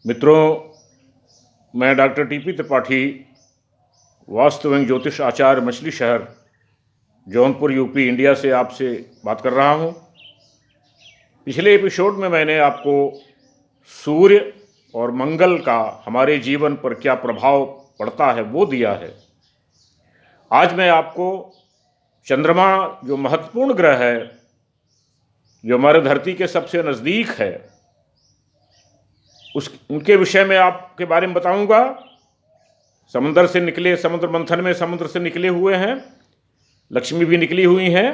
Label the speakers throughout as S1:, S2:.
S1: मित्रों, मैं doctor TP Tripathi, vastu एवं ज्योतिष आचार्य, मछली शहर, जौनपुर, यूपी, इंडिया से आपसे बात कर रहा हूं। पिछले एपिसोड में मैंने आपको सूर्य और मंगल का हमारे जीवन पर क्या प्रभाव पड़ता है वो दिया है। आज मैं आपको चंद्रमा, जो महत्वपूर्ण ग्रह है, जो हमारे धरती के सबसे नज़दीक है, उनके विषय में आपके बारे में बताऊंगा। समुद्र से निकले, समुद्र मंथन में समुद्र से निकले हुए हैं, लक्ष्मी भी निकली हुई हैं,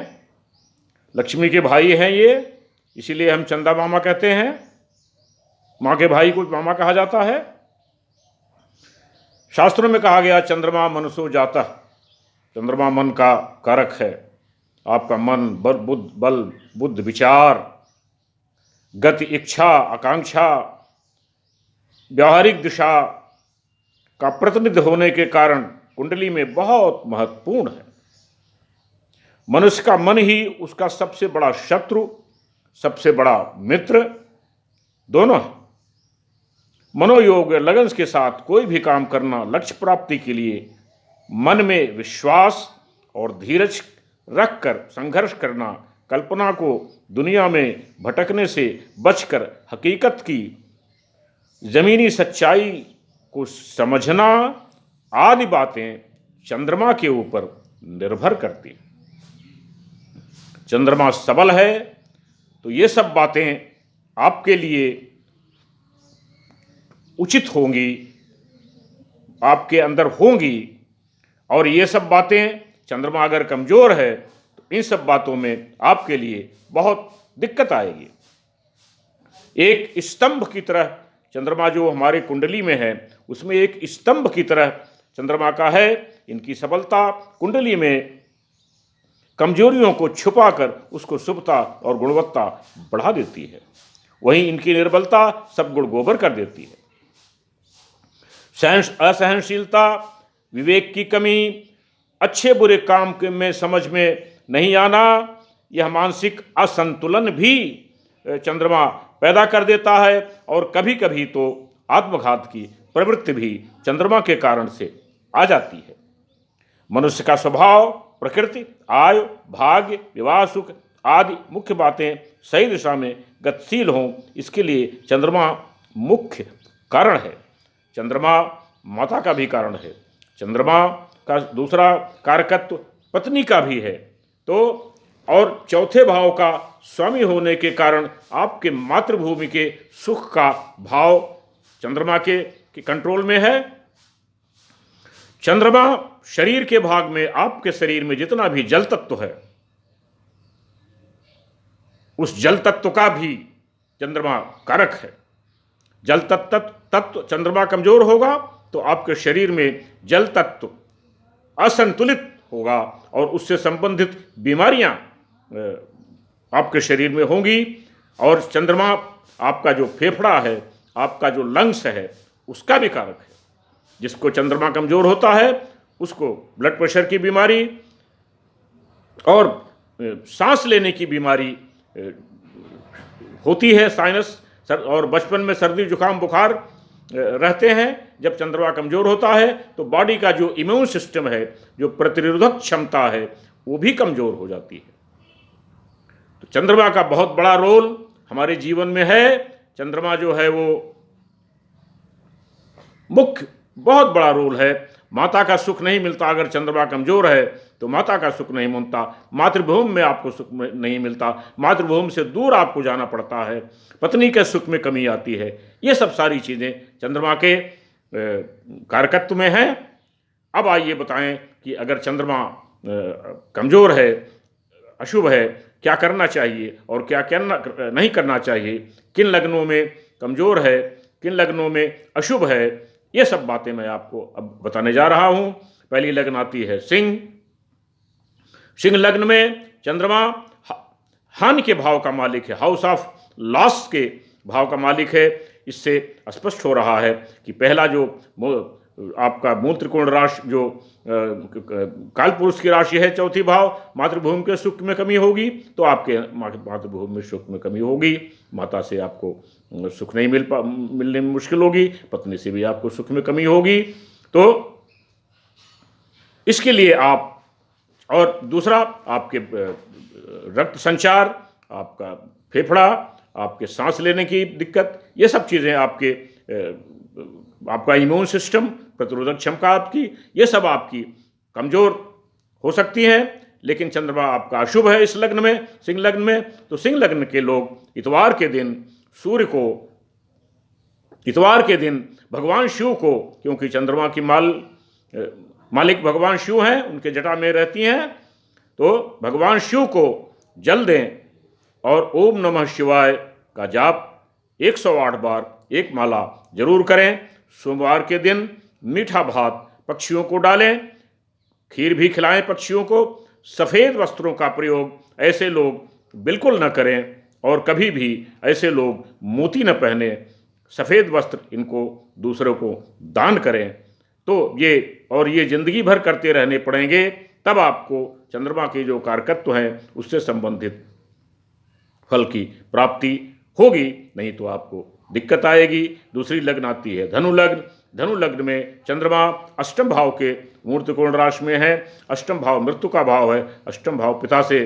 S1: लक्ष्मी के भाई हैं ये, इसीलिए हम चंदा मामा कहते हैं। माँ के भाई को मामा कहा जाता है। शास्त्रों में कहा गया चंद्रमा मनसो जाता, चंद्रमा मन का कारक है। आपका मन, बल, बुद्ध, विचार, गति, इच्छा, आकांक्षा, व्यावहारिक दिशा का प्रतिनिधि होने के कारण कुंडली में बहुत महत्वपूर्ण है। मनुष्य का मन ही उसका सबसे बड़ा शत्रु, सबसे बड़ा मित्र दोनों है। मनोयोग लगन के साथ कोई भी काम करना, लक्ष्य प्राप्ति के लिए मन में विश्वास और धीरज रखकर संघर्ष करना, कल्पना को दुनिया में भटकने से बचकर हकीकत की जमीनी सच्चाई को समझना आदि बातें चंद्रमा के ऊपर निर्भर करती हैं। चंद्रमा सबल है तो ये सब बातें आपके लिए उचित होंगी, आपके अंदर होंगी। और ये सब बातें, चंद्रमा अगर कमजोर है तो इन सब बातों में आपके लिए बहुत दिक्कत आएगी। एक स्तंभ की तरह चंद्रमा जो हमारे कुंडली में है, उसमें एक स्तंभ की तरह चंद्रमा का है। इनकी सबलता कुंडली में कमजोरियों को छुपाकर उसको शुभता और गुणवत्ता बढ़ा देती है। वहीं इनकी निर्बलता सब गुण गोबर कर देती है। असहनशीलता, विवेक की कमी, अच्छे बुरे काम में समझ में नहीं आना, यह मानसिक असंतुलन भी चंद्रमा पैदा कर देता है। और कभी कभी तो आत्मघात की प्रवृत्ति भी चंद्रमा के कारण से आ जाती है। मनुष्य का स्वभाव, प्रकृति, आयु, भाग्य, विवाह, सुख आदि मुख्य बातें सही दिशा में गतिशील हों, इसके लिए चंद्रमा मुख्य कारण है। चंद्रमा माता का भी कारण है। चंद्रमा का दूसरा कारकत्व पत्नी का भी है। तो और चौथे भाव का स्वामी होने के कारण आपके मातृभूमि के सुख का भाव चंद्रमा के कंट्रोल में है। चंद्रमा शरीर के भाग में, आपके शरीर में जितना भी जल तत्व है, उस जल तत्व का भी चंद्रमा कारक है। जल तत्व चंद्रमा कमजोर होगा तो आपके शरीर में जल तत्व असंतुलित होगा और उससे संबंधित बीमारियां आपके शरीर में होंगी। और चंद्रमा आपका जो फेफड़ा है, आपका जो लंग्स है, उसका भी कारक है। जिसको चंद्रमा कमजोर होता है उसको ब्लड प्रेशर की बीमारी और सांस लेने की बीमारी होती है, साइनस, और बचपन में सर्दी जुकाम बुखार रहते हैं। जब चंद्रमा कमजोर होता है तो बॉडी का जो इम्यून सिस्टम है, जो प्रतिरोधक क्षमता है, वो भी कमजोर हो जाती है। तो चंद्रमा का बहुत बड़ा रोल हमारे जीवन में है। चंद्रमा जो है वो मुख्य बहुत बड़ा रोल है। माता का सुख नहीं मिलता अगर चंद्रमा कमजोर है, तो माता का सुख नहीं मिलता, मातृभूमि में आपको सुख नहीं मिलता, मातृभूमि से दूर आपको जाना पड़ता है, पत्नी के सुख में कमी आती है। ये सब सारी चीज़ें चंद्रमा के कारकत्व में हैं। अब आइए बताएं कि अगर चंद्रमा कमजोर है, अशुभ है, क्या करना चाहिए और क्या नहीं करना चाहिए। किन लग्नों में कमजोर है, किन लग्नों में अशुभ है, ये सब बातें मैं आपको अब बताने जा रहा हूं। पहली लग्न आती है सिंह। सिंह लग्न में चंद्रमा हानि के भाव का मालिक है, हाउस ऑफ लॉस के भाव का मालिक है। इससे स्पष्ट हो रहा है कि पहला जो आपका मूल त्रिकोण राशि जो काल पुरुष की राशि है, चौथी भाव, मातृभूमि के सुख में कमी होगी तो आपके मातृभूमि में सुख में कमी होगी। माता से आपको सुख नहीं मिलने में मुश्किल होगी, पत्नी से भी आपको सुख में कमी होगी। तो इसके लिए आप, और दूसरा आपके रक्त संचार, आपका फेफड़ा, आपके सांस लेने की दिक्कत, ये सब चीज़ें आपके आपका इम्यून सिस्टम, प्रतिरोधक क्षमता आपकी, ये सब आपकी कमज़ोर हो सकती हैं। लेकिन चंद्रमा आपका अशुभ है इस लग्न में, सिंह लग्न में, तो सिंह लग्न के लोग इतवार के दिन सूर्य को, इतवार के दिन भगवान शिव को, क्योंकि चंद्रमा की मालिक भगवान शिव हैं, उनके जटा में रहती हैं, तो भगवान शिव को जल दें और ओम नमः शिवाय का जाप 108 बार एक माला जरूर करें। सोमवार के दिन मीठा भात पक्षियों को डालें, खीर भी खिलाएं पक्षियों को। सफ़ेद वस्त्रों का प्रयोग ऐसे लोग बिल्कुल न करें, और कभी भी ऐसे लोग मोती न पहने, सफ़ेद वस्त्र इनको दूसरों को दान करें। तो ये ज़िंदगी भर करते रहने पड़ेंगे, तब आपको चंद्रमा के जो कारकत्व हैं उससे संबंधित फल की प्राप्ति होगी, नहीं तो आपको दिक्कत आएगी। दूसरी लग्न आती है धनु लग्न। धनु लग्न में चंद्रमा अष्टम भाव के मूल त्रिकोण राशि में है। अष्टम भाव मृत्यु का भाव है, अष्टम भाव पिता से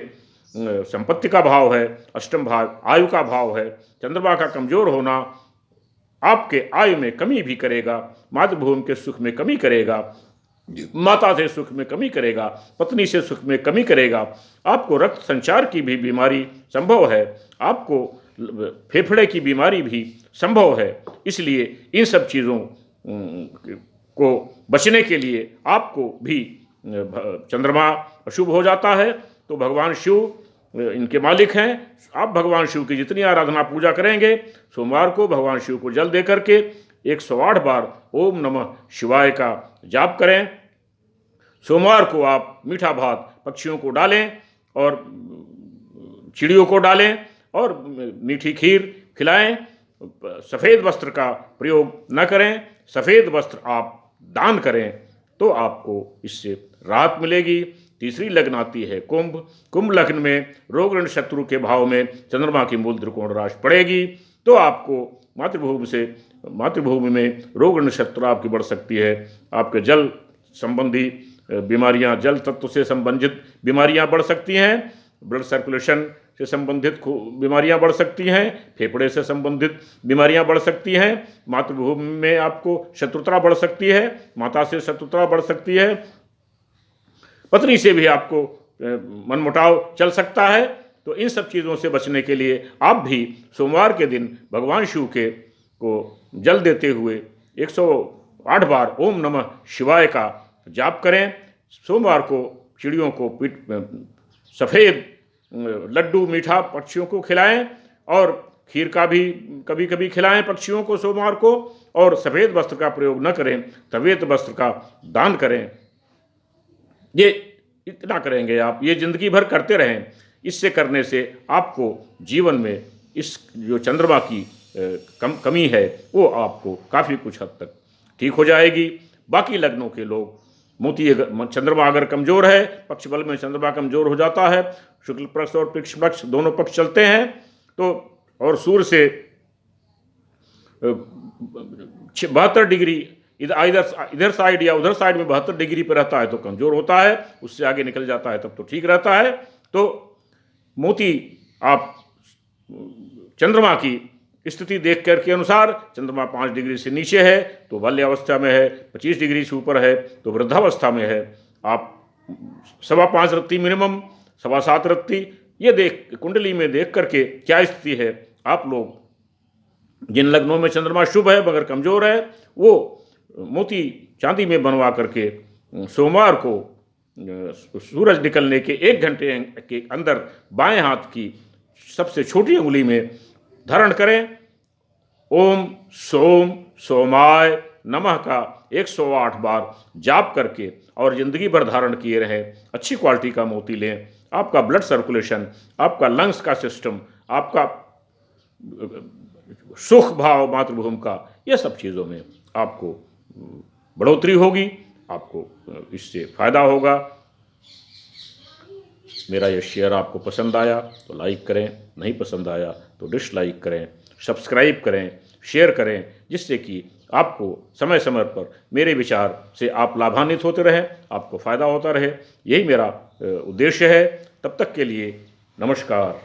S1: संपत्ति का भाव है, अष्टम भाव आयु का भाव है। चंद्रमा का कमजोर होना आपके आयु में कमी भी करेगा, मातृभूमि के सुख में कमी करेगा, माता से सुख में कमी करेगा, पत्नी से सुख में कमी करेगा। आपको रक्त संचार की भी बीमारी संभव है, आपको फेफड़े की बीमारी भी संभव है। इसलिए इन सब चीज़ों को बचने के लिए आपको भी, चंद्रमा अशुभ हो जाता है तो भगवान शिव इनके मालिक हैं। आप भगवान शिव की जितनी आराधना पूजा करेंगे, सोमवार को भगवान शिव को जल दे करके 108 बार ओम नमः शिवाय का जाप करें। सोमवार को आप मीठा भात पक्षियों को डालें और चिड़ियों को डालें और मीठी खीर खिलाएं। सफ़ेद वस्त्र का प्रयोग न करें, सफ़ेद वस्त्र आप दान करें, तो आपको इससे राहत मिलेगी। तीसरी लग्न आती है कुंभ। कुंभ लग्न में रोग ऋण शत्रु के भाव में चंद्रमा की मूल त्रिकोण राशि पड़ेगी, तो आपको मातृभूमि में रोग ऋण शत्रु आपकी बढ़ सकती है। आपके जल संबंधी बीमारियां, जल तत्व से संबंधित बीमारियां बढ़ सकती हैं, ब्लड सर्कुलेशन से संबंधित बीमारियां बढ़ सकती हैं, फेफड़े से संबंधित बीमारियां बढ़ सकती हैं। मातृभूमि में आपको शत्रुता बढ़ सकती है, माता से शत्रुता बढ़ सकती है, पत्नी से भी आपको मनमुटाव चल सकता है। तो इन सब चीज़ों से बचने के लिए आप भी सोमवार के दिन भगवान शिव को जल देते हुए 108 बार ओम नमः शिवाय का जाप करें। सोमवार को चिड़ियों को सफ़ेद लड्डू मीठा पक्षियों को खिलाएं, और खीर का भी कभी कभी खिलाएं पक्षियों को सोमवार को, और सफ़ेद वस्त्र का प्रयोग न करें, सफ़ेद वस्त्र का दान करें। ये इतना करेंगे आप, ये ज़िंदगी भर करते रहें। इससे करने से आपको जीवन में इस जो चंद्रमा की कमी है वो आपको काफ़ी कुछ हद तक ठीक हो जाएगी। बाकी लग्नों के लोग चंद्रमा अगर कमज़ोर है, पक्ष बल में चंद्रमा कमज़ोर हो जाता है, शुक्ल पक्ष और कृष्ण पक्ष दोनों पक्ष चलते हैं, तो और सूर्य से 72 डिग्री इधर साइड या उधर साइड में 72 डिग्री पर रहता है तो कमज़ोर होता है, उससे आगे निकल जाता है तब तो ठीक रहता है। तो मोती आप चंद्रमा की स्थिति देख कर के अनुसार, चंद्रमा 5 डिग्री से नीचे है तो बाल्यावस्था में है, 25 डिग्री से ऊपर है तो वृद्धावस्था में है। आप 5.25 रत्ती मिनिमम, 7.25 रत्ती, ये देख कुंडली में देख करके क्या स्थिति है। आप लोग जिन लग्नों में चंद्रमा शुभ है मगर कमज़ोर है, वो मोती चांदी में बनवा करके सोमवार को सूरज निकलने के 1 घंटे के अंदर बाएं हाथ की सबसे छोटी उंगली में धारण करें। ओम सोम सोमाय नमः का 108 बार जाप करके और ज़िंदगी भर धारण किए रहें। अच्छी क्वालिटी का मोती लें। आपका ब्लड सर्कुलेशन, आपका लंग्स का सिस्टम, आपका सुख भाव मातृभूमि का, ये सब चीज़ों में आपको बढ़ोतरी होगी, आपको इससे फ़ायदा होगा। मेरा ये शेयर आपको पसंद आया तो लाइक करें, नहीं पसंद आया तो डिसलाइक करें, सब्सक्राइब करें, शेयर करें, जिससे कि आपको समय समय पर मेरे विचार से आप लाभान्वित होते रहें, आपको फ़ायदा होता रहे। यही मेरा उद्देश्य है। तब तक के लिए नमस्कार।